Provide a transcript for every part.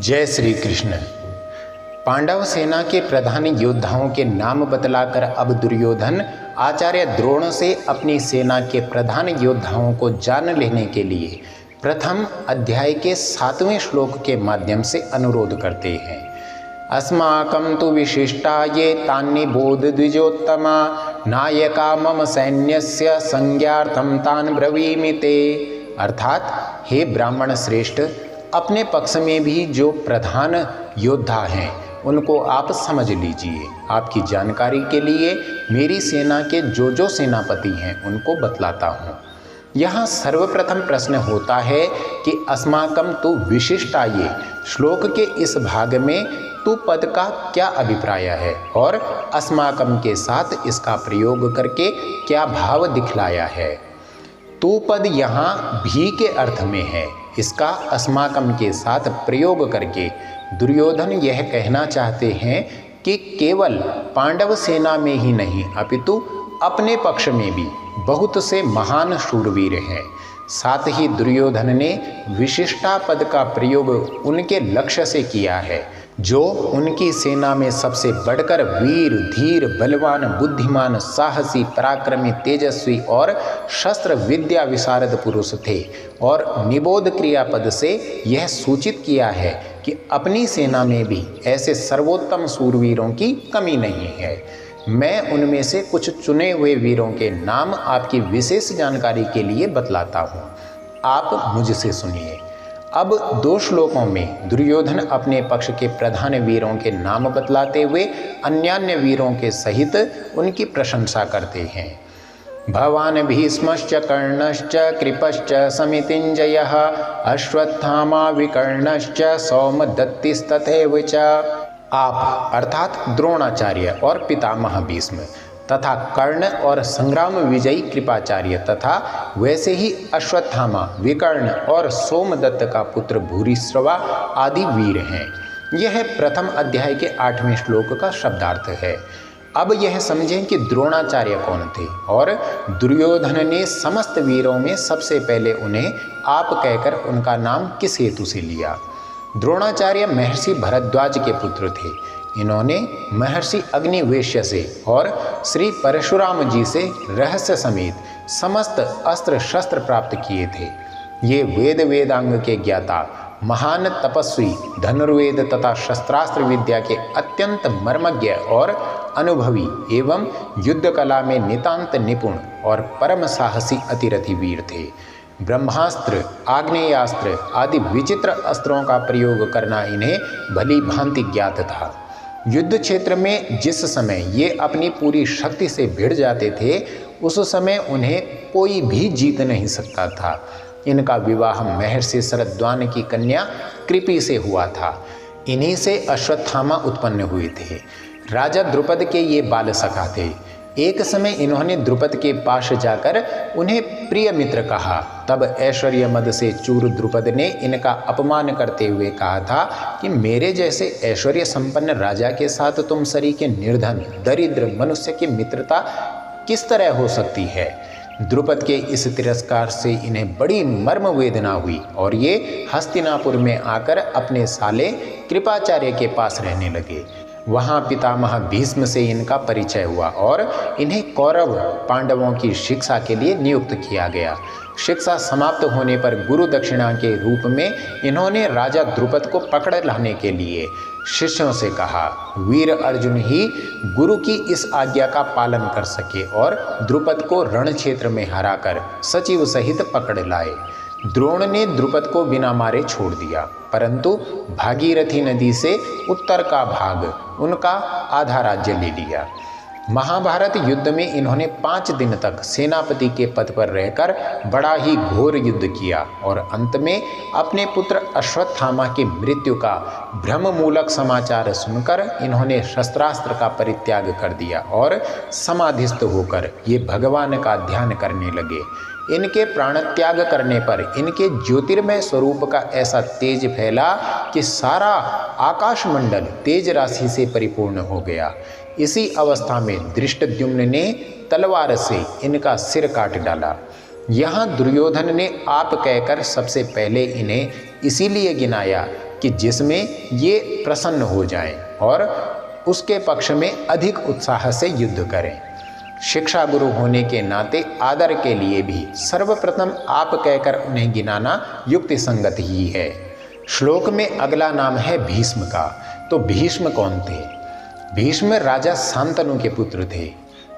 जय श्री कृष्ण। पांडव सेना के प्रधान योद्धाओं के नाम बतलाकर अब दुर्योधन आचार्य द्रोण से अपनी सेना के प्रधान योद्धाओं को जान लेने के लिए प्रथम अध्याय के 7वें श्लोक के माध्यम से अनुरोध करते हैं। अस्माकं तु विशिष्टा ये तान्निबोध द्विजोत्तमा नायका मम सैन्यस्य संज्ञार्थं तान् ब्रवीमि ते। अर्थात हे ब्राह्मण श्रेष्ठ, अपने पक्ष में भी जो प्रधान योद्धा हैं उनको आप समझ लीजिए। आपकी जानकारी के लिए मेरी सेना के जो सेनापति हैं उनको बतलाता हूँ। यहाँ सर्वप्रथम प्रश्न होता है कि अस्माकं तु विशिष्टा ये श्लोक के इस भाग में तु पद का क्या अभिप्राय है और अस्माकं के साथ इसका प्रयोग करके क्या भाव दिखलाया है। तु पद यहाँ भी के अर्थ में है। इसका अस्माकं के साथ प्रयोग करके दुर्योधन यह कहना चाहते हैं कि केवल पांडव सेना में ही नहीं अपितु अपने पक्ष में भी बहुत से महान शूरवीर हैं। साथ ही दुर्योधन ने विशिष्टा पद का प्रयोग उनके लक्ष्य से किया है जो उनकी सेना में सबसे बढ़कर वीर, धीर, बलवान, बुद्धिमान, साहसी, पराक्रमी, तेजस्वी और शस्त्र विद्या विशारद पुरुष थे। और निबोध क्रियापद से यह सूचित किया है कि अपनी सेना में भी ऐसे सर्वोत्तम शूरवीरों की कमी नहीं है। मैं उनमें से कुछ चुने हुए वीरों के नाम आपकी विशेष जानकारी के लिए बतलाता हूँ। आप मुझसे सुनिए। अब 2 श्लोकों में दुर्योधन अपने पक्ष के प्रधान वीरों के नाम बतलाते हुए अन्यान्य वीरों के सहित उनकी प्रशंसा करते हैं। भवान भीष्मश्च कर्णश्च कृपश्च समितिञ्जयः अश्वत्थामा विकर्णश्च सौमदत्तिस्तथैव च। आप अर्थात द्रोणाचार्य और पितामह भीष्म तथा कर्ण और संग्राम विजयी कृपाचार्य तथा वैसे ही अश्वत्थामा, विकर्ण और सोमदत्त का पुत्र भूरिश्रवा आदि वीर हैं। यह प्रथम अध्याय के 8वें श्लोक का शब्दार्थ है। अब यह समझें कि द्रोणाचार्य कौन थे और दुर्योधन ने समस्त वीरों में सबसे पहले उन्हें आप कहकर उनका नाम किस हेतु से लिया। द्रोणाचार्य महर्षि भरद्वाज के पुत्र थे। इन्होंने महर्षि अग्निवेश्य से और श्री परशुराम जी से रहस्य समेत समस्त अस्त्र शस्त्र प्राप्त किए थे। ये वेदांग के ज्ञाता, महान तपस्वी, धनुर्वेद तथा शस्त्रास्त्र विद्या के अत्यंत मर्मज्ञ और अनुभवी एवं युद्ध कला में नितांत निपुण और परम साहसी अतिरथी वीर थे। ब्रह्मास्त्र, आग्नेयास्त्र आदि विचित्र अस्त्रों का प्रयोग करना इन्हें भली भांति ज्ञात था। युद्ध क्षेत्र में जिस समय ये अपनी पूरी शक्ति से भिड़ जाते थे उस समय उन्हें कोई भी जीत नहीं सकता था। इनका विवाह महर्षि शरद्वान की कन्या कृपि से हुआ था। इन्हीं से अश्वत्थामा उत्पन्न हुए थे। राजा द्रुपद के ये बाल सखा थे। एक समय इन्होंने द्रुपद के पास जाकर उन्हें प्रिय मित्र कहा। तब ऐश्वर्य मद से चूर द्रुपद ने इनका अपमान करते हुए कहा था कि मेरे जैसे ऐश्वर्य संपन्न राजा के साथ तुम सरीखे निर्धन दरिद्र मनुष्य की मित्रता किस तरह हो सकती है। द्रुपद के इस तिरस्कार से इन्हें बड़ी मर्म वेदना हुई और ये हस्तिनापुर में आकर अपने साले कृपाचार्य के पास रहने लगे। वहाँ पितामह भीष्म से इनका परिचय हुआ और इन्हें कौरव पांडवों की शिक्षा के लिए नियुक्त किया गया। शिक्षा समाप्त होने पर गुरु दक्षिणा के रूप में इन्होंने राजा द्रुपद को पकड़ लाने के लिए शिष्यों से कहा। वीर अर्जुन ही गुरु की इस आज्ञा का पालन कर सके और द्रुपद को रण क्षेत्र में हराकर सचिव सहित पकड़ लाए। द्रोण ने द्रुपद को बिना मारे छोड़ दिया, परंतु भागीरथी नदी से उत्तर का भाग उनका आधा राज्य ले लिया। महाभारत युद्ध में इन्होंने 5 दिन तक सेनापति के पद पर रहकर बड़ा ही घोर युद्ध किया और अंत में अपने पुत्र अश्वत्थामा की मृत्यु का भ्रममूलक समाचार सुनकर इन्होंने शस्त्रास्त्र का परित्याग कर दिया और समाधिस्थ होकर ये भगवान का ध्यान करने लगे। इनके प्राण त्याग करने पर इनके ज्योतिर्मय स्वरूप का ऐसा तेज फैला कि सारा आकाशमंडल तेज राशि से परिपूर्ण हो गया। इसी अवस्था में धृष्टद्युम्न ने तलवार से इनका सिर काट डाला। यहाँ दुर्योधन ने आप कहकर सबसे पहले इन्हें इसीलिए गिनाया कि जिसमें ये प्रसन्न हो जाएं और उसके पक्ष में अधिक उत्साह से युद्ध करें। शिक्षा गुरु होने के नाते आदर के लिए भी सर्वप्रथम आप कहकर उन्हें गिनाना युक्ति संगत ही है। श्लोक में अगला नाम है भीष्म का। तो भीष्म कौन थे? भीष्म राजा शांतनु के पुत्र थे।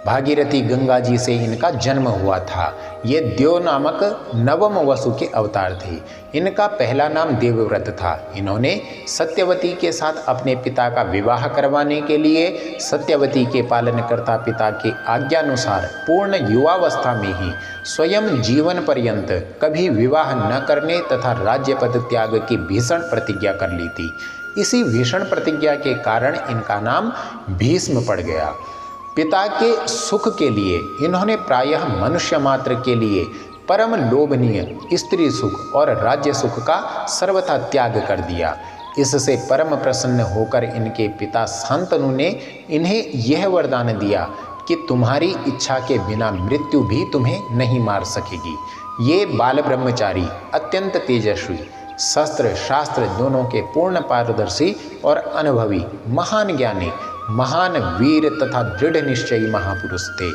भागीरथी गंगा जी से इनका जन्म हुआ था। ये द्यो नामक नवम वसु के अवतार थे। इनका पहला नाम देवव्रत था। इन्होंने सत्यवती के साथ अपने पिता का विवाह करवाने के लिए सत्यवती के पालनकर्ता पिता के आज्ञानुसार पूर्ण युवावस्था में ही स्वयं जीवन पर्यंत कभी विवाह न करने तथा राज्य पद त्याग की भीषण प्रतिज्ञा कर ली थी। इसी भीषण प्रतिज्ञा के कारण इनका नाम भीष्म पड़ गया। पिता के सुख के लिए इन्होंने प्रायः मनुष्य मात्र के लिए परम लोभनीय स्त्री सुख और राज्य सुख का सर्वथा त्याग कर दिया। इससे परम प्रसन्न होकर इनके पिता शांतनु ने इन्हें यह वरदान दिया कि तुम्हारी इच्छा के बिना मृत्यु भी तुम्हें नहीं मार सकेगी। ये बाल ब्रह्मचारी अत्यंत तेजस्वी, शस्त्र शास्त्र दोनों के पूर्ण पारदर्शी और अनुभवी महान ज्ञानी, महान वीर तथा दृढ़ निश्चयी महापुरुष थे।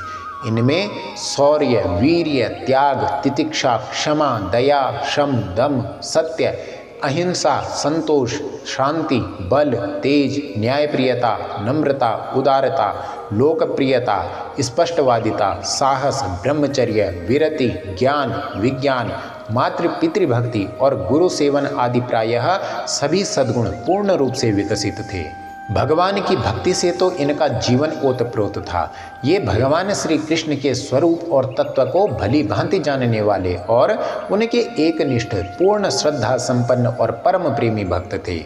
इनमें शौर्य, वीर्य, त्याग, तितिक्षा, क्षमा, दया, शम, दम, सत्य, अहिंसा, संतोष, शांति, बल, तेज, न्यायप्रियता, नम्रता, उदारता, लोकप्रियता, स्पष्टवादिता, साहस, ब्रह्मचर्य, विरति, ज्ञान, विज्ञान, मातृपितृभक्ति और गुरु सेवन आदि प्रायः सभी सद्गुण पूर्ण रूप से विकसित थे। भगवान की भक्ति से तो इनका जीवन ओतप्रोत था। ये भगवान श्री कृष्ण के स्वरूप और तत्व को भली भांति जानने वाले और उनके एकनिष्ठ पूर्ण श्रद्धा संपन्न और परम प्रेमी भक्त थे।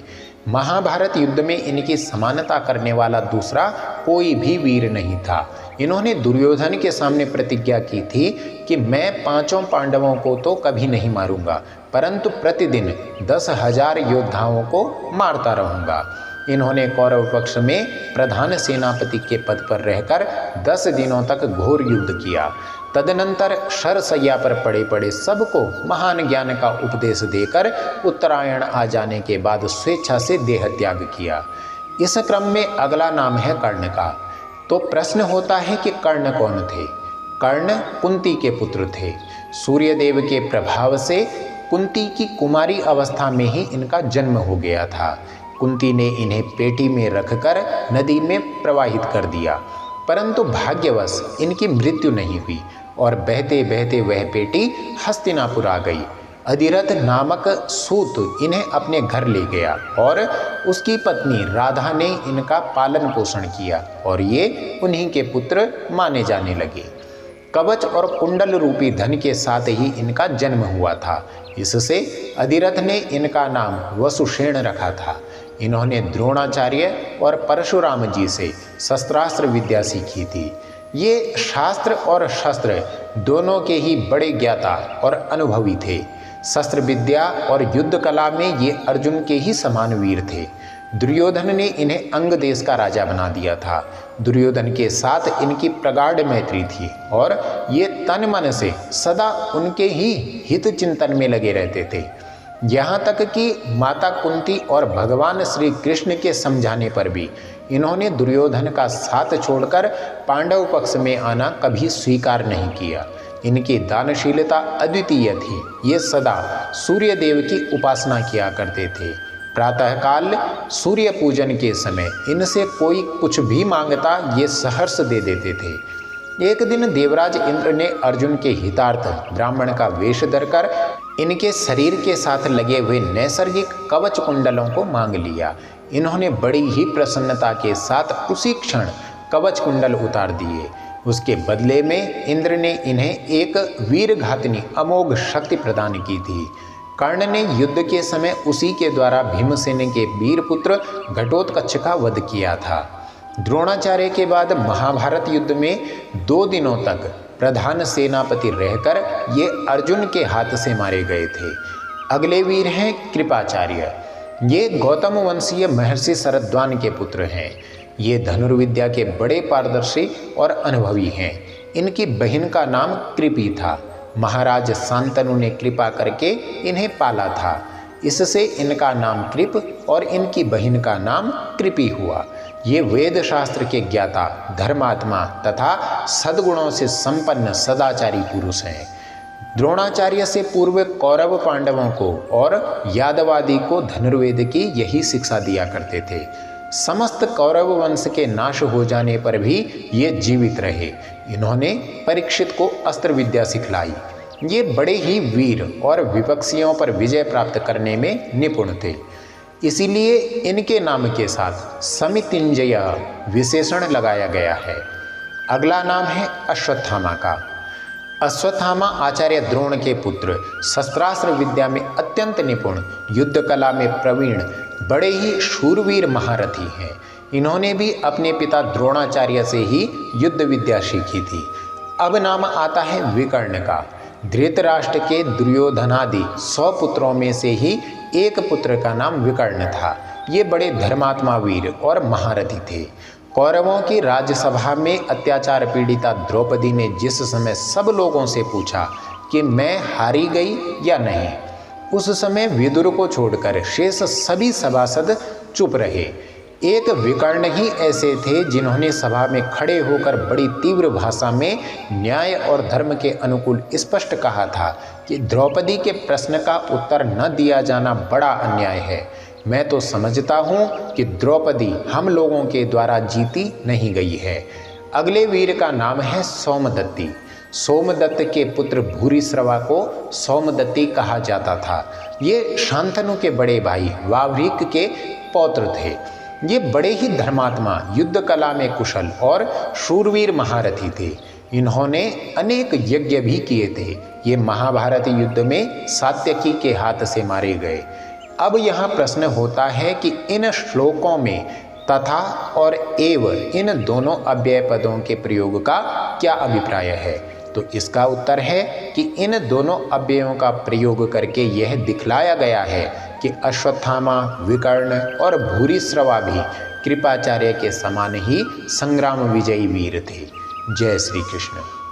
महाभारत युद्ध में इनकी समानता करने वाला दूसरा कोई भी वीर नहीं था। इन्होंने दुर्योधन के सामने प्रतिज्ञा की थी कि मैं 5 पांडवों को तो कभी नहीं मारूंगा, परंतु प्रतिदिन 10,000 योद्धाओं को मारता रहूंगा। इन्होंने कौरव पक्ष में प्रधान सेनापति के पद पर रहकर 10 दिनों तक घोर युद्ध किया। तदनंतर शरशैया पर पड़े पड़े सबको महान ज्ञान का उपदेश देकर उत्तरायण आ जाने के बाद स्वेच्छा से देह त्याग किया। इस क्रम में अगला नाम है कर्ण का। तो प्रश्न होता है कि कर्ण कौन थे? कर्ण कुंती के पुत्र थे। सूर्यदेव के प्रभाव से कुंती की कुमारी अवस्था में ही इनका जन्म हो गया था। कुंती ने इन्हें पेटी में रखकर नदी में प्रवाहित कर दिया, परंतु भाग्यवश इनकी मृत्यु नहीं हुई और बहते बहते वह पेटी हस्तिनापुर आ गई। अधिरथ नामक सूत इन्हें अपने घर ले गया और उसकी पत्नी राधा ने इनका पालन पोषण किया और ये उन्हीं के पुत्र माने जाने लगे। कवच और कुंडल रूपी धन के साथ ही इनका जन्म हुआ था। इससे अधिरथ ने इनका नाम वसुषेण रखा था। इन्होंने द्रोणाचार्य और परशुराम जी से शस्त्रास्त्र विद्या सीखी थी। ये शास्त्र और शस्त्र दोनों के ही बड़े ज्ञाता और अनुभवी थे। शस्त्र विद्या और युद्ध कला में ये अर्जुन के ही समान वीर थे। दुर्योधन ने इन्हें अंग देश का राजा बना दिया था। दुर्योधन के साथ इनकी प्रगाढ़ मैत्री थी और ये तन मन से सदा उनके ही हित चिंतन में लगे रहते थे। यहाँ तक कि माता कुंती और भगवान श्री कृष्ण के समझाने पर भी इन्होंने दुर्योधन का साथ छोड़कर पांडव पक्ष में आना कभी स्वीकार नहीं किया। इनकी दानशीलता अद्वितीय थी। ये सदा सूर्य देव की उपासना किया करते थे। प्रातःकाल सूर्य पूजन के समय इनसे कोई कुछ भी मांगता ये सहर्ष दे देते थे। एक दिन देवराज इंद्र ने अर्जुन के हितार्थ ब्राह्मण का वेश धरकर इनके शरीर के साथ लगे हुए नैसर्गिक कवच कुंडलों को मांग लिया। इन्होंने बड़ी ही प्रसन्नता के साथ उसी क्षण कवच कुंडल उतार दिए। उसके बदले में इंद्र ने इन्हें एक वीरघातिनी अमोघ शक्ति प्रदान की थी। कर्ण ने युद्ध के समय उसी के द्वारा भीमसेन के वीरपुत्र घटोत्कच का वध किया था। द्रोणाचार्य के बाद महाभारत युद्ध में 2 दिनों तक प्रधान सेनापति रहकर ये अर्जुन के हाथ से मारे गए थे। अगले वीर हैं कृपाचार्य। ये गौतम वंशीय महर्षि शरद्वान के पुत्र हैं। ये धनुर्विद्या के बड़े पारदर्शी और अनुभवी हैं। इनकी बहन का नाम कृपी था। महाराज शांतनु ने कृपा करके इन्हें पाला था। इससे इनका नाम कृप और इनकी बहन का नाम कृपि हुआ। ये वेद शास्त्र के ज्ञाता, धर्मात्मा तथा सद्गुणों से संपन्न सदाचारी पुरुष हैं। द्रोणाचार्य से पूर्व कौरव पांडवों को और यादवादि को धनुर्वेद की यही शिक्षा दिया करते थे। समस्त कौरव वंश के नाश हो जाने पर भी ये जीवित रहे। इन्होंने परीक्षित को अस्त्र विद्या सिखलाई। ये बड़े ही वीर और विपक्षियों पर विजय प्राप्त करने में निपुण थे। इसीलिए इनके नाम के साथ समितिंजय विशेषण लगाया गया है। अगला नाम है अश्वत्थामा का। अश्वत्थामा आचार्य द्रोण के पुत्र, शस्त्रास्त्र विद्या में अत्यंत निपुण, युद्ध कला में प्रवीण, बड़े ही शूरवीर महारथी हैं। इन्होंने भी अपने पिता द्रोणाचार्य से ही युद्ध विद्या सीखी थी। अब नाम आता है विकर्ण का। धृतराष्ट्र के दुर्योधनादि 100 पुत्रों में से ही एक पुत्र का नाम विकर्ण था। ये बड़े धर्मात्मा वीर और महारथी थे। कौरवों की राज्यसभा में अत्याचार पीड़िता द्रौपदी ने जिस समय सब लोगों से पूछा कि मैं हारी गई या नहीं, उस समय विदुर को छोड़कर शेष सभी सभासद चुप रहे। एक विकर्ण ही ऐसे थे जिन्होंने सभा में खड़े होकर बड़ी तीव्र भाषा में न्याय और धर्म के अनुकूल स्पष्ट कहा था कि द्रौपदी के प्रश्न का उत्तर न दिया जाना बड़ा अन्याय है। मैं तो समझता हूँ कि द्रौपदी हम लोगों के द्वारा जीती नहीं गई है। अगले वीर का नाम है सोमदत्ती। सोमदत्त के पुत्र भूरिश्रवा को सोमदत्ती कहा जाता था। ये शांतनु के बड़े भाई वावृक के पौत्र थे। ये बड़े ही धर्मात्मा, युद्ध कला में कुशल और शूरवीर महारथी थे। इन्होंने अनेक यज्ञ भी किए थे। ये महाभारत युद्ध में सात्यकी के हाथ से मारे गए। अब यहाँ प्रश्न होता है कि इन श्लोकों में तथा और एव इन दोनों अव्यय पदों के प्रयोग का क्या अभिप्राय है? तो इसका उत्तर है कि इन दोनों अव्ययों का प्रयोग करके यह दिखलाया गया है कि अश्वत्थामा, विकर्ण और भूरिश्रवा भी कृपाचार्य के समान ही संग्राम विजयी वीर थे। जय श्री कृष्ण।